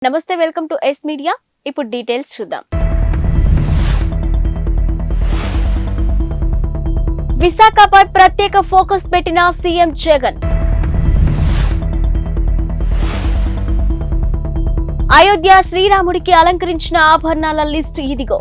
నమస్తే, welcome to yes media. ఇప్పుడు details చూద్దాం. విశాఖపై ప్రత్యేక ఫోకస్ పెట్టిన సీఎం జగన్. అయోధ్య శ్రీరాముడికి అలంకరించిన ఆభరణాల లిస్టు ఇదిగో.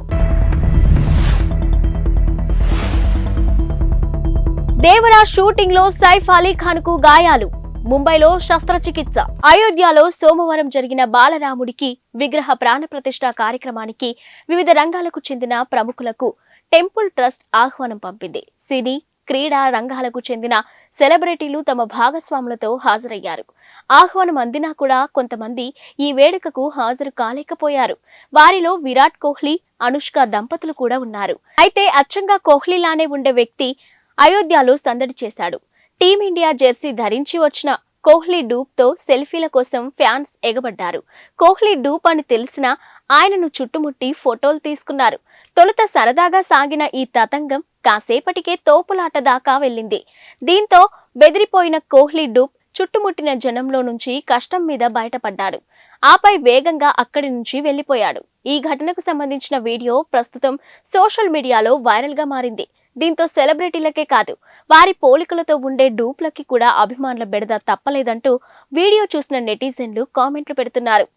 దేవరా షూటింగ్ లో సైఫ్ అలీ ఖాన్ కు గాయాలు, ముంబైలో శస్త్రచికిత్స. అయోధ్యలో సోమవారం జరిగిన బాలరాముడికి విగ్రహ ప్రాణప్రతిష్ఠ కార్యక్రమానికి వివిధ రంగాలకు చెందిన ప్రముఖులకు టెంపుల్ ట్రస్ట్ ఆహ్వానం పంపింది. సినీ, క్రీడా రంగాలకు చెందిన సెలబ్రిటీలు తమ భాగస్వాములతో హాజరయ్యారు. ఆహ్వానం అందినా కూడా కొంతమంది ఈ వేడుకకు హాజరు కాలేకపోయారు. వారిలో విరాట్ కోహ్లీ, అనుష్క దంపతులు కూడా ఉన్నారు. అయితే అచ్చంగా కోహ్లీలానే ఉండే వ్యక్తి అయోధ్యలో సందడి చేశాడు. టీమిండియా జెర్సీ ధరించి వచ్చిన కోహ్లీ డూప్ తో సెల్ఫీల కోసం ఫ్యాన్స్ ఎగబడ్డారు. కోహ్లీ డూప్ అని తెలిసినా ఆయనను చుట్టుముట్టి ఫోటోలు తీసుకున్నారు. తొలుత సరదాగా సాగిన ఈ తతంగం కాసేపటికే తోపులాట దాకా వెళ్ళింది. దీంతో బెదిరిపోయిన కోహ్లీ డూప్ చుట్టుముట్టిన జనంలో నుంచి కష్టం మీద బయటపడ్డాడు. ఆపై వేగంగా అక్కడి నుంచి వెళ్లిపోయాడు. ఈ ఘటనకు సంబంధించిన వీడియో ప్రస్తుతం సోషల్ మీడియాలో వైరల్ గా మారింది. దీంతో సెలబ్రిటీలకే కాదు, వారి పోలికలతో ఉండే డూప్లకి కూడా అభిమానుల బెడద తప్పలేదంటూ వీడియో చూసిన నెటిజన్లు కామెంట్లు పెడుతున్నారు.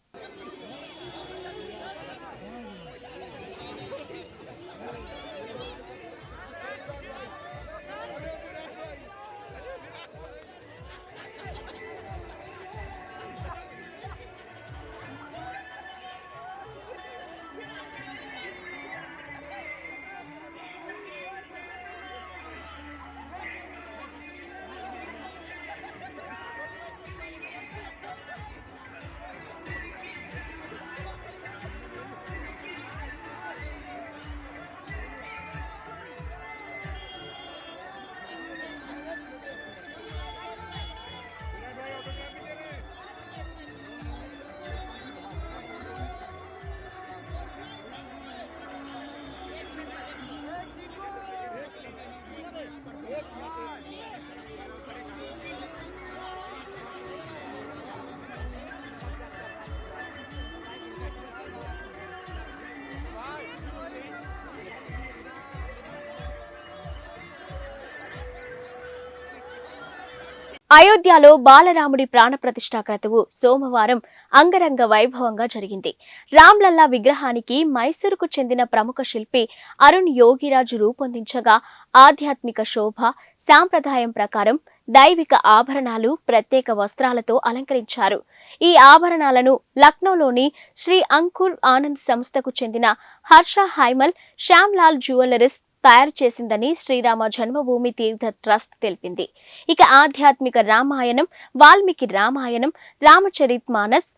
అయోధ్యలో బాలరాముడి ప్రాణప్రతిష్ఠా క్రతువు సోమవారం అంగరంగ వైభవంగా జరిగింది. రామ్లల్లా విగ్రహానికి మైసూరుకు చెందిన ప్రముఖ శిల్పి అరుణ్ యోగిరాజు రూపొందించగా ఆధ్యాత్మిక శోభ, సాంప్రదాయం ప్రకారం దైవిక ఆభరణాలు, ప్రత్యేక వస్త్రాలతో అలంకరించారు. ఈ ఆభరణాలను లక్నోలోని శ్రీ అంకుర్ ఆనంద్ సంస్థకు చెందిన హర్ష హైమల్ శ్యామ్లాల్ జ్యువెలరీస్ తయారు చేసిందని శ్రీరామ జన్మభూమి తీర్థ ట్రస్ట్ తెలిపింది. ఇక ఆధ్యాత్మిక రామాయణం, వాల్మీకి రామాయణం, రామచరిత్ మానస్,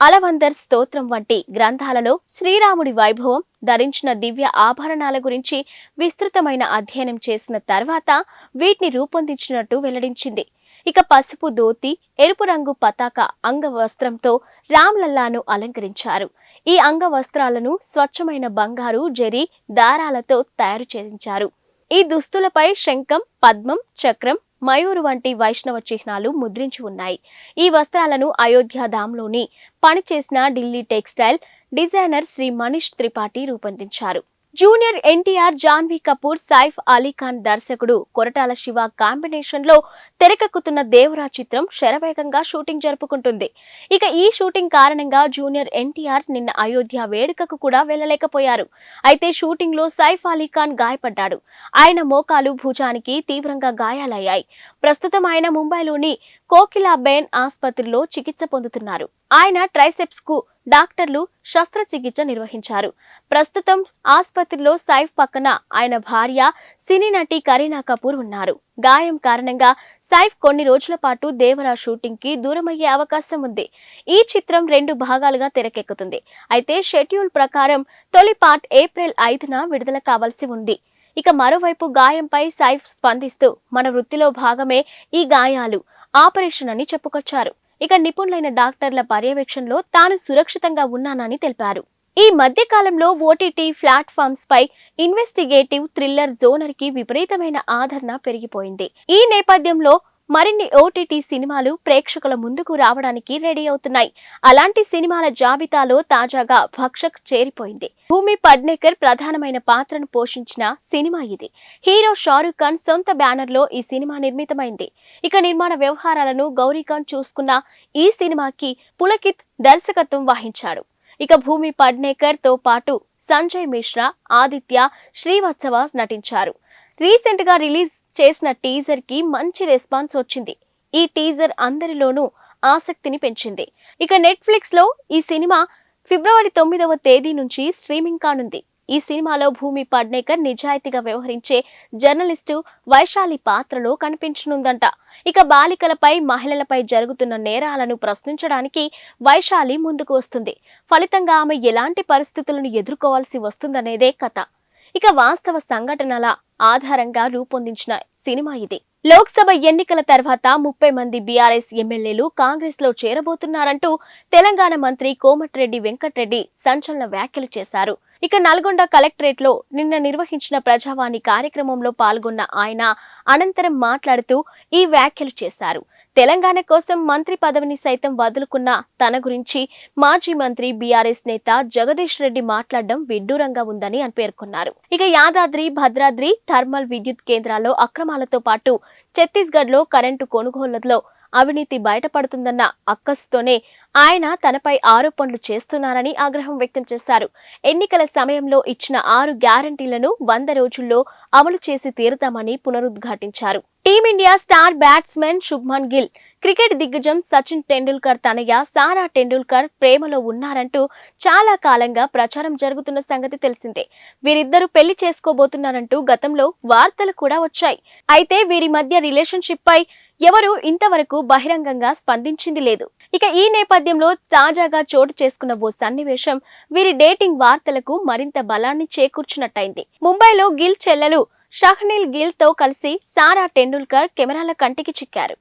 అలవందర్ స్తోత్రం వంటి గ్రంథాలలో శ్రీరాముడి వైభవం, ధరించిన దివ్య ఆభరణాల గురించి విస్తృతమైన అధ్యయనం చేసిన తర్వాత వీటిని రూపొందించినట్టు వెల్లడించింది. ఇక పసుపు ధోతి, ఎరుపు రంగు పతాక అంగవస్త్రంతో రామ్లల్లాను అలంకరించారు. ఈ అంగవస్త్రాలను స్వచ్ఛమైన బంగారు, జరీ దారాలతో తయారు చేయించారు. ఈ దుస్తులపై శంఖం, పద్మం, చక్రం, మయూరు వంటి వైష్ణవ చిహ్నాలు ముద్రించి ఉన్నాయి. ఈ వస్త్రాలను అయోధ్యధాంలోని పనిచేసిన ఢిల్లీ టెక్స్టైల్ డిజైనర్ శ్రీ మనీష్ త్రిపాఠి రూపొందించారు. జూనియర్ ఎన్టీఆర్, జాన్వీ కపూర్, సైఫ్ అలీ ఖాన్ దర్శకుడు కొరటాల శివ కాంబినేషన్ లో తెరకెక్కుతున్న దేవరా చిత్రం శరవేగంగా షూటింగ్ జరుపుకుంటుంది. ఇక ఈ షూటింగ్ కారణంగా జూనియర్ ఎన్టీఆర్ నిన్న అయోధ్య వేడుకకు కూడా వెళ్లలేకపోయారు. అయితే షూటింగ్ లో సైఫ్ అలీ ఖాన్ గాయపడ్డాడు. ఆయన మోకాలు, భుజానికి తీవ్రంగా గాయాలయ్యాయి. ప్రస్తుతం ఆయన ముంబైలోని కోకిలాబేన్ ఆసుపత్రిలో చికిత్స పొందుతున్నారు. ఆయన ట్రైసెప్స్ కు డాక్టర్లు శస్త్రచికిత్స నిర్వహించారు. ప్రస్తుతం ఆసుపత్రిలో సైఫ్ పక్కన ఆయన భార్య, సినీ నటి కరీనా కపూర్ ఉన్నారు. గాయం కారణంగా సైఫ్ కొన్ని రోజుల పాటు దేవరా షూటింగ్ కి దూరమయ్యే అవకాశం ఉంది. ఈ చిత్రం 2 భాగాలుగా తెరకెక్కుతుంది. అయితే షెడ్యూల్ ప్రకారం తొలి పార్ట్ ఏప్రిల్ 5న విడుదల కావాల్సి ఉంది. ఇక మరోవైపు గాయంపై సైఫ్ స్పందిస్తూ, మన వృత్తిలో భాగమే ఈ గాయాలు, ఆపరేషన్ అని చెప్పుకొచ్చారు. ఇక నిపుణులైన డాక్టర్ల పర్యవేక్షణలో తాను సురక్షితంగా ఉన్నానని తెలిపారు. ఈ మధ్య కాలంలో ఓటీటీ ప్లాట్ఫామ్స్ పై ఇన్వెస్టిగేటివ్ థ్రిల్లర్ జోనర్ కి విపరీతమైన ఆదరణ పెరిగిపోయింది. ఈ నేపథ్యంలో మరిన్ని ఓటీటీ సినిమాలు ప్రేక్షకుల ముందుకు రావడానికి రెడీ అవుతున్నాయి. అలాంటి సినిమాల జాబితాలో తాజాగా భక్షక్ చేరిపోయింది. భూమి పడ్నేకర్ ప్రధానమైన పాత్రను పోషించిన సినిమా ఇది. హీరో షారూక్ ఖాన్ సొంత బ్యానర్లో ఈ సినిమా నిర్మితమైంది. ఇక నిర్మాణ వ్యవహారాలను గౌరీఖాన్ చూసుకున్న ఈ సినిమాకి పులకిత్ దర్శకత్వం వహించాడు. ఇక భూమి పడ్నేకర్ తో పాటు సంజయ్ మిశ్రా, ఆదిత్య శ్రీవత్సవ నటించారు. రీసెంట్ గా రిలీజ్ చేసిన టీజర్ కి మంచి రెస్పాన్స్ వచ్చింది. ఈ టీజర్ అందరిలోనూ ఆసక్తిని పెంచింది. ఇక నెట్ఫ్లిక్స్ లో ఈ సినిమా ఫిబ్రవరి 9వ తేదీ నుంచి స్ట్రీమింగ్ కానుంది. ఈ సినిమాలో భూమి పడ్నేకర్ నిజాయితీగా వ్యవహరించే జర్నలిస్టు వైశాలి పాత్రలో కనిపించనుందంట. ఇక బాలికలపై, మహిళలపై జరుగుతున్న నేరాలను ప్రశ్నించడానికి వైశాలి ముందుకు వస్తుంది. ఫలితంగా ఆమె ఎలాంటి పరిస్థితులను ఎదుర్కోవాల్సి వస్తుందనేదే కథ. ఇక వాస్తవ సంఘటనల ఆధారంగా రూపొందించిన సినిమా ఇది. లోక్సభ ఎన్నికల తర్వాత 30 మంది బీఆర్ఎస్ ఎమ్మెల్యేలు కాంగ్రెస్ లో చేరబోతున్నారంటూ తెలంగాణ మంత్రి కోమటిరెడ్డి వెంకటరెడ్డి సంచలన వ్యాఖ్యలు చేశారు. ఇక నల్గొండ కలెక్టరేట్ లో నిన్న నిర్వహించిన ప్రజావాణి కార్యక్రమంలో పాల్గొన్న ఆయన అనంతరం మాట్లాడుతూ ఈ వ్యాఖ్యలు చేశారు. తెలంగాణ కోసం మంత్రి పదవిని సైతం వదులుకున్న తన గురించి మాజీ మంత్రి బీఆర్ఎస్ నేత జగదీష్ రెడ్డి మాట్లాడడం విడ్డూరంగా ఉందని పేర్కొన్నారు. ఇక యాదాద్రి, భద్రాద్రి థర్మల్ విద్యుత్ కేంద్రాల్లో అక్రమాలతో పాటు ఛత్తీస్గఢ్ లో కరెంటు కొనుగోళ్లలో అవినీతి బయటపడుతుందన్న అక్కసుతోనే ఆయన తనపై ఆరోపణలు చేస్తున్నారని ఆగ్రహం వ్యక్తం చేశారు. ఎన్నికల సమయంలో ఇచ్చిన 6 గ్యారంటీలను 100 రోజుల్లో అమలు చేసి తీరుతామని పునరుద్ఘాటించారు. Team India star batsmen Shubman Gill, cricket దిగ్గజం సచిన్ టెండూల్కర్ తనయ సారా టెండూల్కర్ ప్రేమలో ఉన్నారంటూ చాలా కాలంగా ప్రచారం జరుగుతున్న సంగతి తెలిసిందే. వీరిద్దరూ పెళ్లి చేసుకోబోతున్నారంటూ గతంలో వార్తలు కూడా వచ్చాయి. అయితే వీరి మధ్య రిలేషన్షిప్ పై ఎవరూ ఇంతవరకు బహిరంగంగా స్పందించింది లేదు. ఇక ఈ నేపథ్యంలో తాజాగా చోటు చేసుకున్న ఓ సన్నివేశం వీరి డేటింగ్ వార్తలకు మరింత బలాన్ని చేకూర్చున్నట్టయింది. ముంబైలో గిల్ చెల్లెలు షహ్నీల్ గిల్ తో కలిసి సారా టెండూల్కర్ కెమెరాల కంటికి చిక్కారు.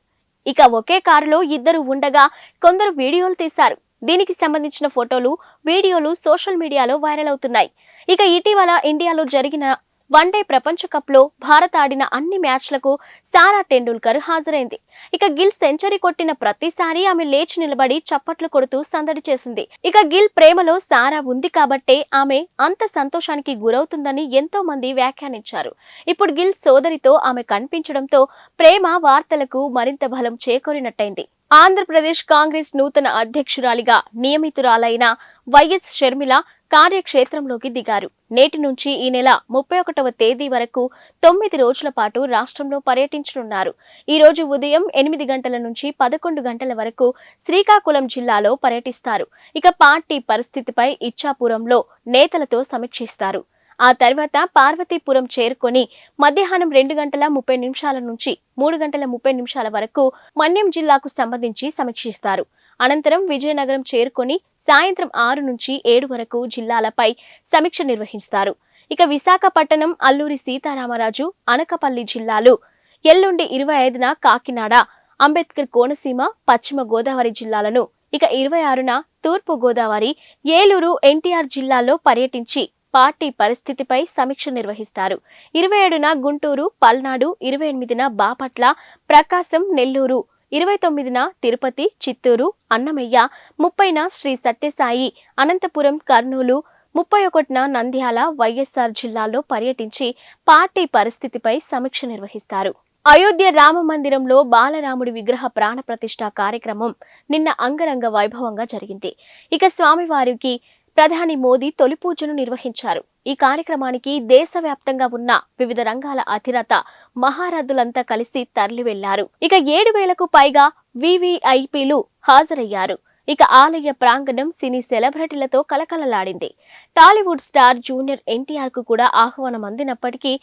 ఇక ఒకే కారులో ఇద్దరు ఉండగా కొందరు వీడియోలు తీశారు. దీనికి సంబంధించిన ఫోటోలు, వీడియోలు సోషల్ మీడియాలో వైరల్ అవుతున్నాయి. ఇక ఇటీవల ఇండియాలో జరిగిన వన్డే ప్రపంచ కప్ లో భారత్ ఆడిన అన్ని మ్యాచ్లకు సారా టెండూల్కర్ హాజరైంది. ఇక గిల్ సెంచరీ కొట్టిన ప్రతిసారి ఆమె లేచి నిలబడి చప్పట్లు కొడుతూ సందడి చేసింది. ఇక గిల్ ప్రేమలో సారా ఉంది కాబట్టే ఆమె అంత సంతోషానికి గురవుతుందని ఎంతో మంది వ్యాఖ్యానించారు. ఇప్పుడు గిల్ సోదరితో ఆమె కనిపించడంతో ప్రేమ వార్తలకు మరింత బలం చేకూరినట్టయింది. ఆంధ్రప్రదేశ్ కాంగ్రెస్ నూతన అధ్యక్షురాలిగా నియమితురాలైన వైఎస్ షర్మిల కార్యక్షేత్రంలోకి దిగారు. నేటి నుంచి ఈ నెల 31వ తేదీ వరకు 9 రోజుల పాటు రాష్ట్రంలో పర్యటించనున్నారు. ఈ రోజు ఉదయం 8 గంటల నుంచి 11 గంటల వరకు శ్రీకాకుళం జిల్లాలో పర్యటిస్తారు. ఇక పార్టీ పరిస్థితిపై ఇచ్చాపురంలో నేతలతో సమీక్షిస్తారు. ఆ తర్వాత పార్వతీపురం చేరుకొని మధ్యాహ్నం 2 గంటల 30 నిమిషాల నుంచి 3 గంటల 30 నిమిషాల వరకు మన్యం జిల్లాకు సంబంధించి సమీక్షిస్తారు. అనంతరం విజయనగరం చేరుకొని సాయంత్రం 6 నుంచి 7 వరకు జిల్లాలపై సమీక్ష నిర్వహిస్తారు. ఇక విశాఖపట్నం, అల్లూరి సీతారామరాజు, అనకాపల్లి జిల్లాలు, ఎల్లుండి 25న కాకినాడ, అంబేద్కర్ కోనసీమ, పశ్చిమ గోదావరి జిల్లాలను, ఇక 26న తూర్పు గోదావరి, ఏలూరు, ఎన్టీఆర్ జిల్లాల్లో పర్యటించి పార్టీ పరిస్థితిపై సమీక్ష నిర్వహిస్తారు. 27న గుంటూరు, పల్నాడు, 28న బాపట్ల, ప్రకాశం, నెల్లూరు, 29న తిరుపతి, చిత్తూరు, అన్నమయ్య, 30న శ్రీ సత్యసాయి, అనంతపురం, కర్నూలు, 31న నంద్యాల, వైఎస్ఆర్ జిల్లాల్లో పర్యటించి పార్టీ పరిస్థితిపై సమీక్ష నిర్వహిస్తారు. అయోధ్య రామ మందిరంలో బాలరాముడి విగ్రహ ప్రాణ ప్రతిష్ఠ కార్యక్రమం నిన్న అంగరంగ వైభవంగా జరిగింది. ఇక స్వామివారికి ప్రధాని మోదీ తొలి పూజను నిర్వహించారు. ఈ కార్యక్రమానికి దేశవ్యాప్తంగా ఉన్న వివిధ రంగాల అధిరత మహారథులంతా కలిసి తరలి వెళ్లారు. ఇక 7,000కు పైగా వివిఐపీలు హాజరయ్యారు. ఇక ఆలయ ప్రాంగణం సినీ సెలబ్రిటీలతో కలకలలాడింది. టాలీవుడ్ స్టార్ జూనియర్ ఎన్టీఆర్ కు కూడా ఆహ్వానం అందినప్పటికీ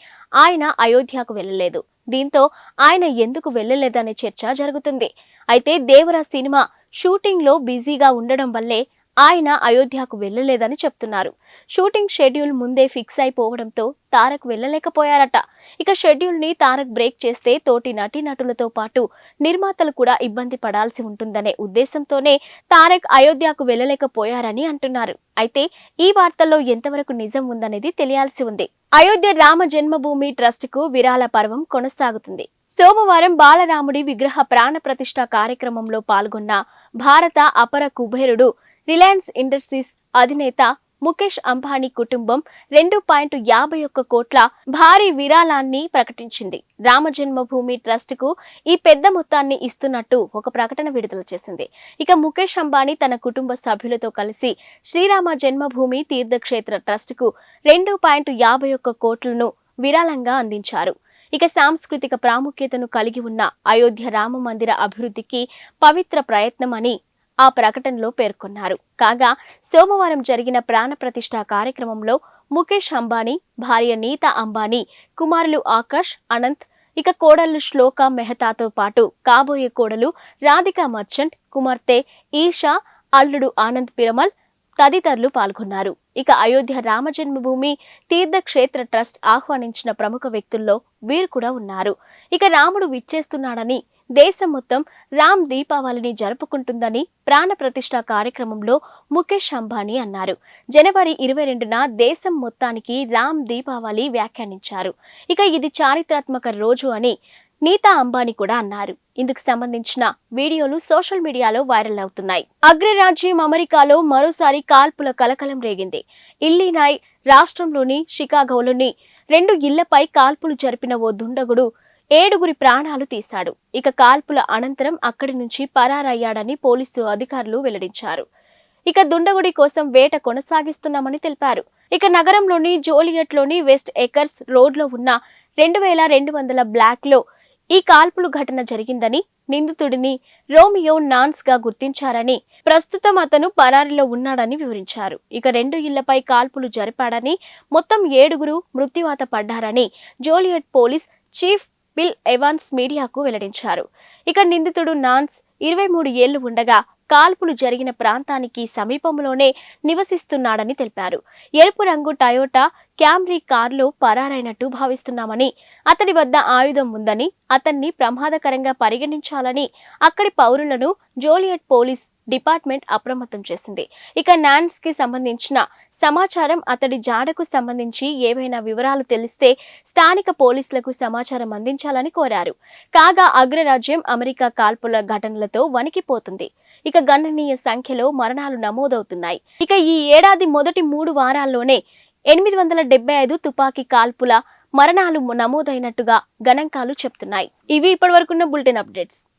ఆయన అయోధ్యకు వెళ్లలేదు. దీంతో ఆయన ఎందుకు వెళ్లలేదనే చర్చ జరుగుతుంది. అయితే దేవరా సినిమా షూటింగ్ లో బిజీగా ఉండడం వల్లే ఆయన అయోధ్యకు వెళ్లలేదని చెప్తున్నారు. షూటింగ్ షెడ్యూల్ ముందే ఫిక్స్ అయిపోవడంతో తారక్ వెళ్లలేకపోయారట. ఇక షెడ్యూల్ ని తారక్ బ్రేక్ చేస్తే తోటి నటీనటులతో పాటు నిర్మాతలు కూడా ఇబ్బంది పడాల్సి ఉంటుందనే ఉద్దేశంతోనే తారక్ అయోధ్యకు వెళ్లలేకపోయారని అంటున్నారు. అయితే ఈ వార్తల్లో ఎంతవరకు నిజం ఉందనేది తెలియాల్సి ఉంది. అయోధ్య రామ జన్మభూమి ట్రస్ట్ కు విరాళ పర్వం కొనసాగుతుంది. సోమవారం బాలరాముడి విగ్రహ ప్రాణ ప్రతిష్ఠ కార్యక్రమంలో పాల్గొన్న భారత అపర కుబేరుడు రిలయన్స్ ఇండస్ట్రీస్ అధినేత ముఖేష్ అంబానీ కుటుంబం 2.51 కోట్ల భారీ విరాళాన్ని ప్రకటించింది. రామజన్మభూమి ట్రస్టుకు ఈ పెద్ద మొత్తాన్ని ఇస్తున్నట్టు ఒక ప్రకటన విడుదల చేసింది. ఇక ముఖేష్ అంబానీ తన కుటుంబ సభ్యులతో కలిసి శ్రీరామ జన్మభూమి తీర్థక్షేత్ర ట్రస్టుకు 2.51 కోట్లను విరాళంగా అందించారు. ఇక సాంస్కృతిక ప్రాముఖ్యతను కలిగి ఉన్న అయోధ్య రామ మందిర అభివృద్ధికి పవిత్ర ప్రయత్నమని ఆ ప్రకటనలో పేర్కొన్నారు. కాగా సోమవారం జరిగిన ప్రాణ ప్రతిష్ఠ కార్యక్రమంలో ముఖేష్ అంబానీ భార్య నీతా అంబానీ, కుమారులు ఆకాష్, అనంత్, ఇక కోడళ్లు శ్లోక మెహతాతో పాటు కాబోయే కోడలు రాధికా మర్చెంట్, కుమార్తె ఈషా, అల్లుడు ఆనంద్ పిరమల్ తదితరులు పాల్గొన్నారు. ఇక అయోధ్య రామజన్మభూమి తీర్థక్షేత్ర ట్రస్ట్ ఆహ్వానించిన ప్రముఖ వ్యక్తుల్లో వీరు కూడా ఉన్నారు. ఇక రాముడు విచ్చేస్తున్నాడని దేశం మొత్తం రామ్ దీపావళిని జరుపుకుంటుందని ప్రాణ ప్రతిష్ఠ కార్యక్రమంలో ముఖేష్ అంబానీ అన్నారు. జనవరి 22న దేశం మొత్తానికి రామ్ దీపావళి వ్యాఖ్యానించారు. ఇక ఇది చారిత్రాత్మక రోజు అని నీతా అంబానీ కూడా అన్నారు. ఇందుకు సంబంధించిన వీడియోలు సోషల్ మీడియాలో వైరల్ అవుతున్నాయి. అగ్రరాజ్యం అమెరికాలో మరోసారి కాల్పుల కలకలం రేగింది. ఇల్లినాయ్ రాష్ట్రంలోని షికాగోలోని 2 ఇళ్లపై కాల్పులు జరిపిన ఓ దుండగుడు 7 ప్రాణాలు తీశాడు. ఇక కాల్పుల అనంతరం అక్కడి నుంచి పరారయ్యాడని పోలీసు అధికారులు వెల్లడించారు. ఇక దుండగుడి కోసం వేట కొనసాగిస్తున్నామని తెలిపారు. ఇక నగరంలోని జోలియట్లోని వెస్ట్ ఎకర్స్ రోడ్లో ఉన్న 2200 బ్లాక్లో ఈ కాల్పులు ఘటన జరిగిందని, నిందితుడిని రోమియో నాన్స్ గా గుర్తించారని, ప్రస్తుతం అతను పరారీలో ఉన్నాడని వివరించారు. ఇక 2 ఇళ్లపై కాల్పులు జరిపాడని, మొత్తం 7 మృత్యువాత పడ్డారని Joliet police chief Bill Evans మీడియాకు వెల్లడించారు. ఇక నిందితుడు నాన్స్ 23 ఏళ్లు ఉండగా కాల్పులు జరిగిన ప్రాంతానికి సమీపంలోనే నివసిస్తున్నాడని తెలిపారు. ఎరుపు రంగు టయోటా క్యామ్రీ కారులో పరారైనట్టు భావిస్తున్నామని, అతడి వద్ద ఆయుధం ఉందని, అతన్ని ప్రమాదకరంగా పరిగణించాలని అక్కడి పౌరులను జోలియట్ పోలీస్ డిపార్ట్మెంట్ అప్రమత్తం చేసింది. ఇక నాన్స్ కి సంబంధించిన సమాచారం, అతడి జాడకు సంబంధించి ఏవైనా వివరాలు తెలిస్తే స్థానిక పోలీసులకు సమాచారం అందించాలని కోరారు. కాగా అగ్రరాజ్యం అమెరికా కాల్పుల ఘటనలతో వణికిపోతుంది. ఇక గణనీయ సంఖ్యలో మరణాలు నమోదవుతున్నాయి. ఇక ఈ ఏడాది మొదటి 3 వారాల్లోనే 875 తుపాకీ కాల్పుల మరణాలు నమోదైనట్టుగా గణాంకాలు చెప్తున్నాయి. ఇవి ఇప్పటివరకున్న బులెటిన్ అప్డేట్స్.